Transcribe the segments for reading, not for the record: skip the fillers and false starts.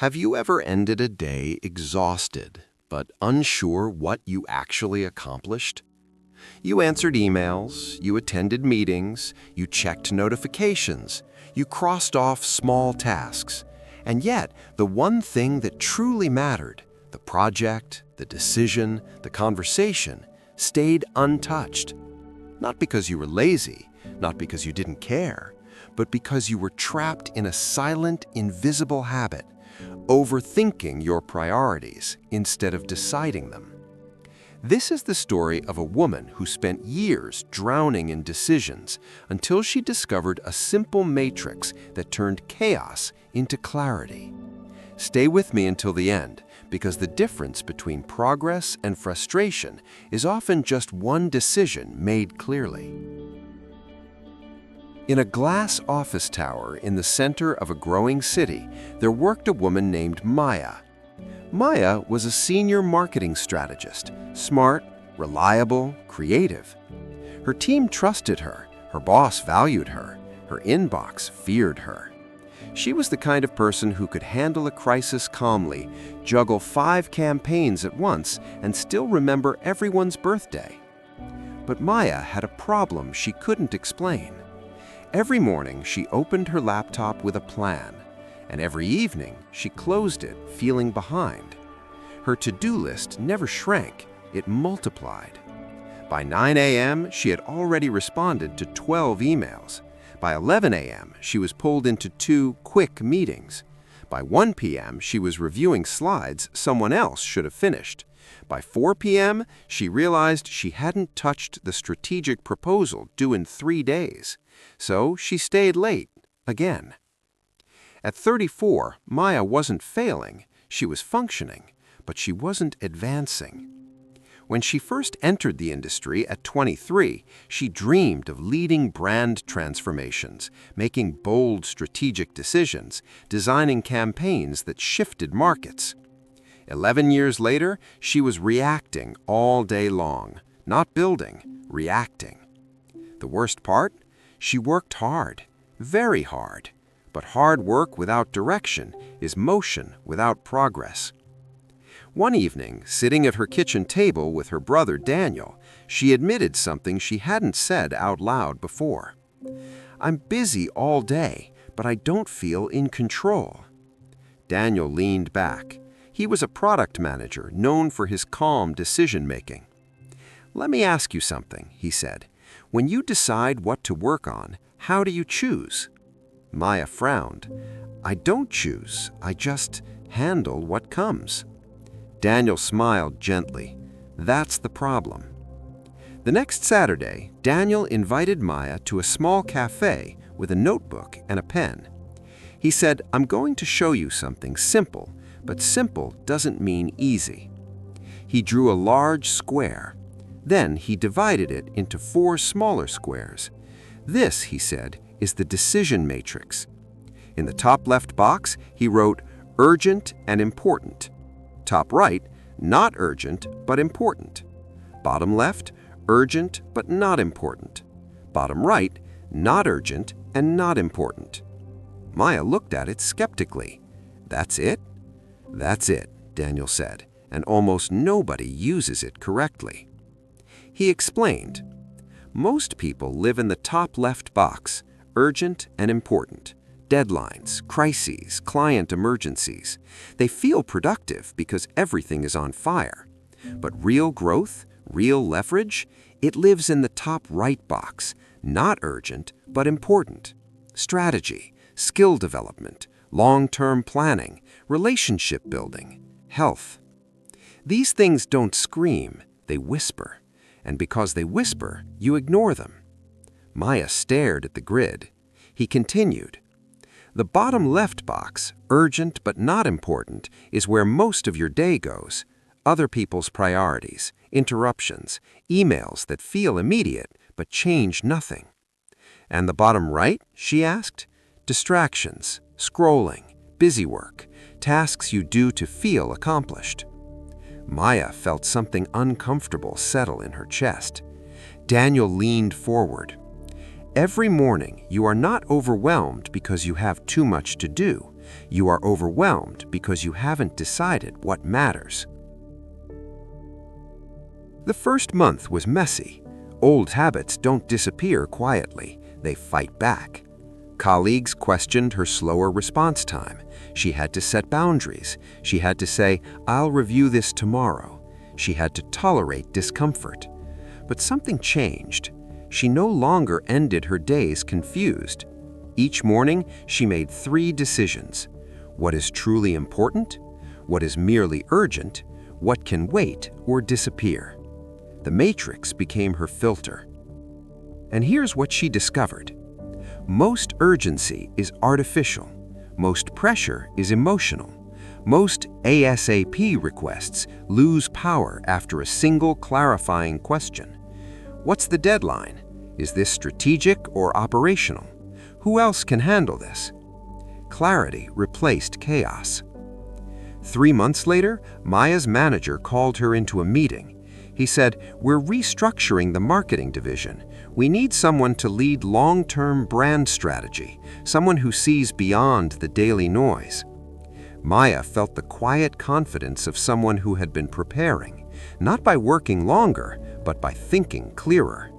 Have you ever ended a day exhausted, but unsure what you actually accomplished? You answered emails, you attended meetings, you checked notifications, you crossed off small tasks, and yet the one thing that truly mattered, the project, the decision, the conversation, stayed untouched. Not because you were lazy, not because you didn't care, but because you were trapped in a silent, invisible habit, overthinking your priorities instead of deciding them. This is the story of a woman who spent years drowning in decisions until she discovered a simple matrix that turned chaos into clarity. Stay with me until the end, because the difference between progress and frustration is often just one decision made clearly. In a glass office tower in the center of a growing city, there worked a woman named Maya. Maya was a senior marketing strategist, smart, reliable, creative. Her team trusted her, her boss valued her, her inbox feared her. She was the kind of person who could handle a crisis calmly, juggle 5 campaigns at once, and still remember everyone's birthday. But Maya had a problem she couldn't explain. Every morning, she opened her laptop with a plan, and every evening, she closed it, feeling behind. Her to-do list never shrank, it multiplied. By 9 a.m., she had already responded to 12 emails. By 11 a.m., she was pulled into 2 quick meetings. By 1 p.m., she was reviewing slides someone else should have finished. By 4 p.m., she realized she hadn't touched the strategic proposal due in 3 days. So she stayed late, again. At 34, Maya wasn't failing, she was functioning, but she wasn't advancing. When she first entered the industry at 23, she dreamed of leading brand transformations, making bold strategic decisions, designing campaigns that shifted markets. 11 years later, she was reacting all day long, not building, reacting. The worst part? She worked hard, very hard, but hard work without direction is motion without progress. One evening, sitting at her kitchen table with her brother Daniel, she admitted something she hadn't said out loud before. "I'm busy all day, but I don't feel in control." Daniel leaned back. He was a product manager known for his calm decision-making. "Let me ask you something," he said. "When you decide what to work on, how do you choose?" Maya frowned. "I don't choose, I just handle what comes." Daniel smiled gently. "That's the problem." The next Saturday, Daniel invited Maya to a small cafe with a notebook and a pen. He said, "I'm going to show you something simple, but simple doesn't mean easy." He drew a large square. Then he divided it into 4 smaller squares. "This," he said, "is the decision matrix." In the top left box, he wrote urgent and important. Top right, not urgent but important. Bottom left, urgent but not important. Bottom right, not urgent and not important. Maya looked at it skeptically. "That's it?" "That's it," Daniel said, "and almost nobody uses it correctly." He explained, "Most people live in the top left box, urgent and important. Deadlines, crises, client emergencies. They feel productive because everything is on fire. But real growth, real leverage, it lives in the top right box, not urgent but important. Strategy, skill development, long-term planning, relationship building, health. These things don't scream, they whisper. And because they whisper, you ignore them." Maya stared at the grid. He continued, "The bottom left box, urgent but not important, is where most of your day goes. Other people's priorities, interruptions, emails that feel immediate but change nothing." "And the bottom right?" she asked. "Distractions, scrolling, busy work, tasks you do to feel accomplished." Maya felt something uncomfortable settle in her chest. Daniel leaned forward. "Every morning, you are not overwhelmed because you have too much to do. You are overwhelmed because you haven't decided what matters. The first month was messy. Old habits don't disappear quietly, they fight back. Colleagues questioned her slower response time. She had to set boundaries. She had to say, "I'll review this tomorrow." She had to tolerate discomfort. But something changed. She no longer ended her days confused. Each morning, she made 3 decisions. What is truly important? What is merely urgent? What can wait or disappear? The matrix became her filter. And here's what she discovered. Most urgency is artificial. Most pressure is emotional. Most ASAP requests lose power after a single clarifying question. What's the deadline? Is this strategic or operational? Who else can handle this? Clarity replaced chaos. 3 months later, Maya's manager called her into a meeting. He said, "We're restructuring the marketing division. We need someone to lead long-term brand strategy, someone who sees beyond the daily noise." Maya felt the quiet confidence of someone who had been preparing, not by working longer, but by thinking clearer.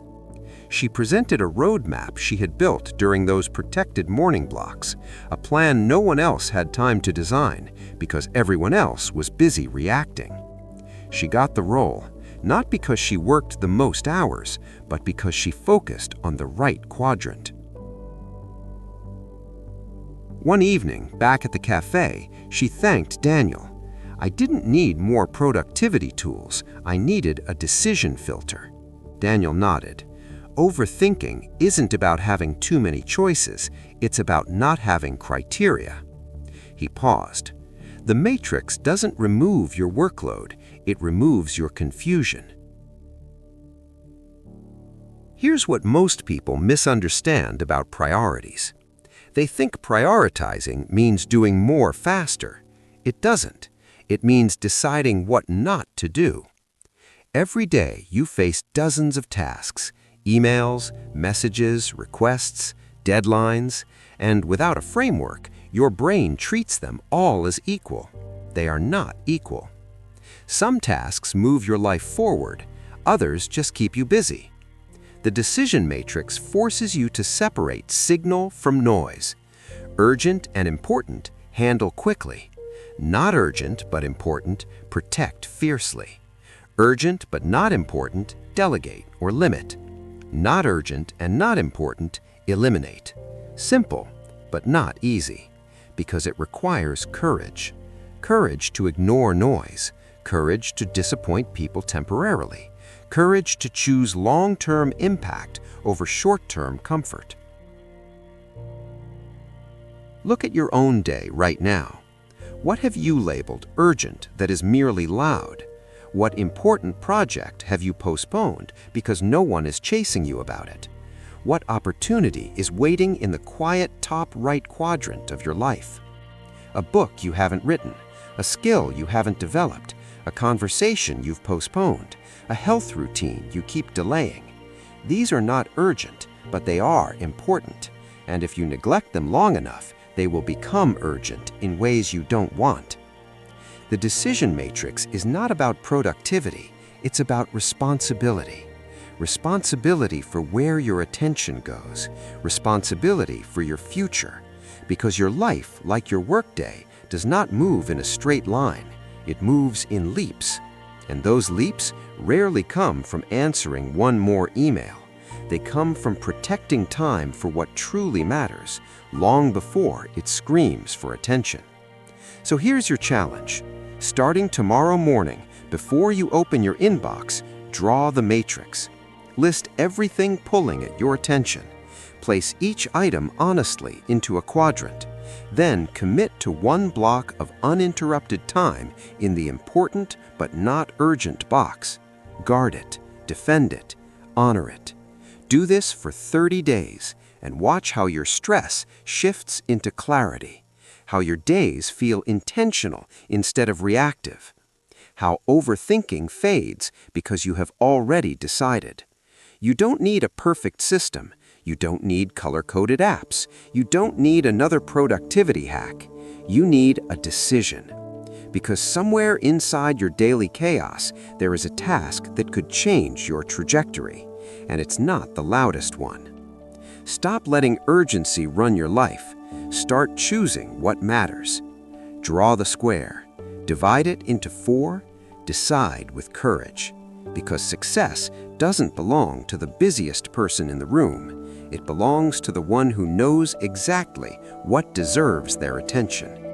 She presented a roadmap she had built during those protected morning blocks, a plan no one else had time to design because everyone else was busy reacting. She got the role, not because she worked the most hours, but because she focused on the right quadrant. One evening, back at the cafe, she thanked Daniel. "I didn't need more productivity tools. I needed a decision filter." Daniel nodded. Overthinking isn't about having too many choices. It's about not having criteria. He paused. The matrix doesn't remove your workload. It removes your confusion. Here's what most people misunderstand about priorities. They think prioritizing means doing more faster. It doesn't. It means deciding what not to do. Every day you face dozens of tasks, emails, messages, requests, deadlines, and without a framework, your brain treats them all as equal. They are not equal. Some tasks move your life forward, others just keep you busy. The decision matrix forces you to separate signal from noise. Urgent and important, handle quickly. Not urgent but important, protect fiercely. Urgent but not important, delegate or limit. Not urgent and not important, eliminate. Simple, but not easy, because it requires courage. Courage to ignore noise. Courage to disappoint people temporarily. Courage to choose long-term impact over short-term comfort. Look at your own day right now. What have you labeled urgent that is merely loud? What important project have you postponed because no one is chasing you about it? What opportunity is waiting in the quiet top right quadrant of your life? A book you haven't written, a skill you haven't developed, a conversation you've postponed, a health routine you keep delaying. These are not urgent, but they are important. And if you neglect them long enough, they will become urgent in ways you don't want. The decision matrix is not about productivity, it's about responsibility. Responsibility for where your attention goes, responsibility for your future. Because your life, like your workday, does not move in a straight line. It moves in leaps. And those leaps rarely come from answering one more email. They come from protecting time for what truly matters, long before it screams for attention. So here's your challenge. Starting tomorrow morning, before you open your inbox, draw the matrix. List everything pulling at your attention. Place each item honestly into a quadrant. Then commit to one block of uninterrupted time in the important but not urgent box. Guard it, defend it, honor it. Do this for 30 days and watch how your stress shifts into clarity, how your days feel intentional instead of reactive, how overthinking fades because you have already decided. You don't need a perfect system. You don't need color-coded apps. You don't need another productivity hack. You need a decision. Because somewhere inside your daily chaos, there is a task that could change your trajectory, and it's not the loudest one. Stop letting urgency run your life. Start choosing what matters. Draw the square. Divide it into 4. Decide with courage. Because success doesn't belong to the busiest person in the room. It belongs to the one who knows exactly what deserves their attention.